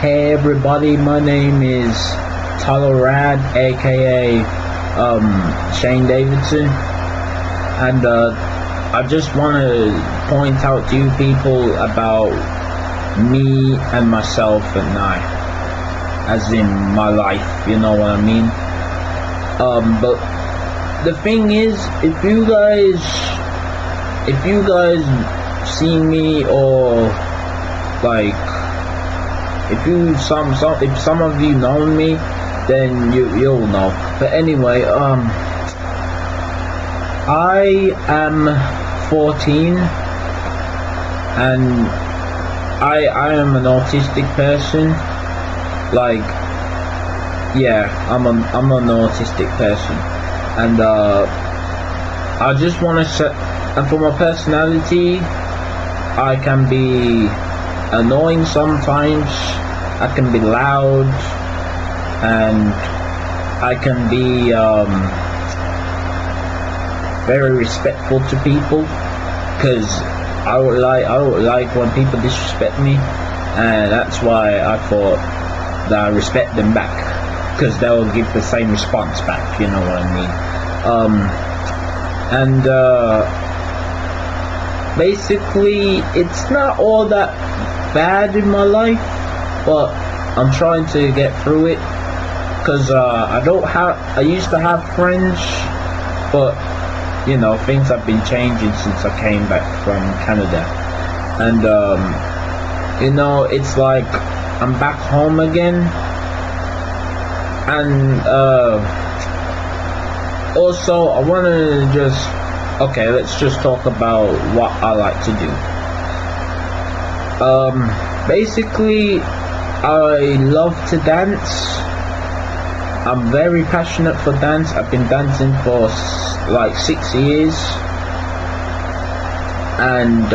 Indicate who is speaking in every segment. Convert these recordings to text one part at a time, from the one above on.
Speaker 1: Hey everybody, my name is Tyler Rad, aka Shane Davidson, and I just want to point out to you people about me and myself at night, as in my life, you know what I mean. But the thing is, if you guys see me, or like if some of you know me, then you'll know. But anyway, I am 14 and I am an autistic person. Like, yeah, I'm an autistic person, and I just want to set. And for my personality, I can be annoying sometimes. I can be loud, and I can be very respectful to people, because I don't like when people disrespect me, and that's why I thought that I respect them back, because they'll give the same response back, you know what I mean. Basically, it's not all that bad in my life, but I'm trying to get through it, because I used to have friends, but you know, things have been changing since I came back from Canada, and you know, it's like I'm back home again. And also, I want to let's just talk about what I like to do. Basically, I love to dance. I'm very passionate for dance. I've been dancing for like 6 years, and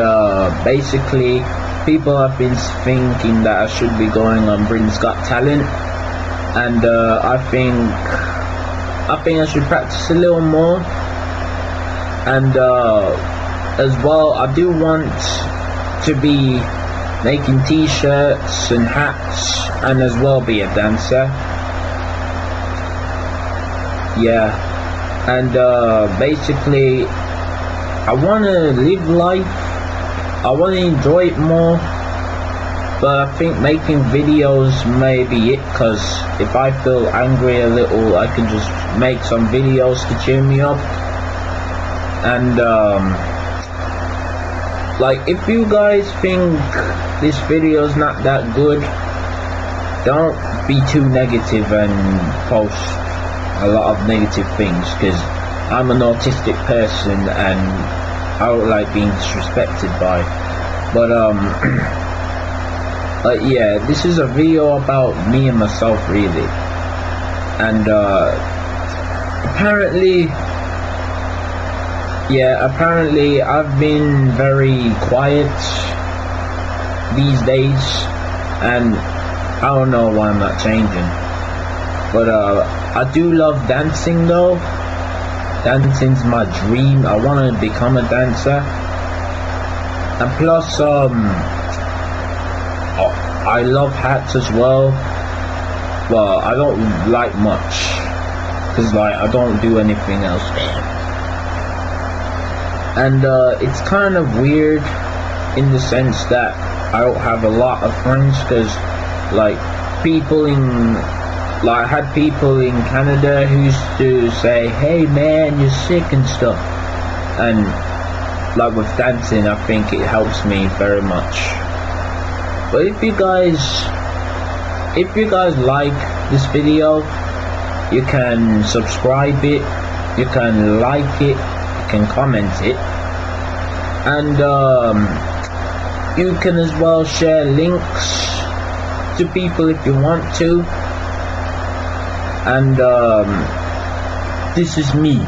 Speaker 1: basically, people have been thinking that I should be going on Britain's Got Talent, and I think I should practice a little more. And as well, I do want to be making t-shirts and hats, and as well be a dancer. Yeah, and basically, I want to live life. I want to enjoy it more, but I think making videos may be it, because if I feel angry a little, I can just make some videos to cheer me up. And like, if you guys think this video is not that good, don't be too negative and post a lot of negative things, because I'm an autistic person and I don't like being disrespected by. But yeah, this is a video about me and myself, really. And apparently I've been very quiet these days, and I don't know why I'm not changing. But I do love dancing though. Dancing's my dream. I want to become a dancer. And plus, I love hats as well. Well, I don't like much, because like, I don't do anything else. And it's kind of weird in the sense that I don't have a lot of friends, because like, I had people in Canada who used to say, "Hey man, you're sick" and stuff. And like, with dancing, I think it helps me very much. But if you guys like this video, you can subscribe it, you can like it, you can comment it, and you can as well share links to people if you want to. And this is me,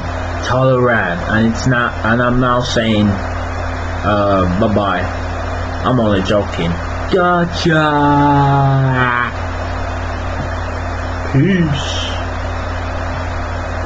Speaker 1: Tyler Rad, and I'm now saying bye bye. I'm only joking. Gotcha. Peace.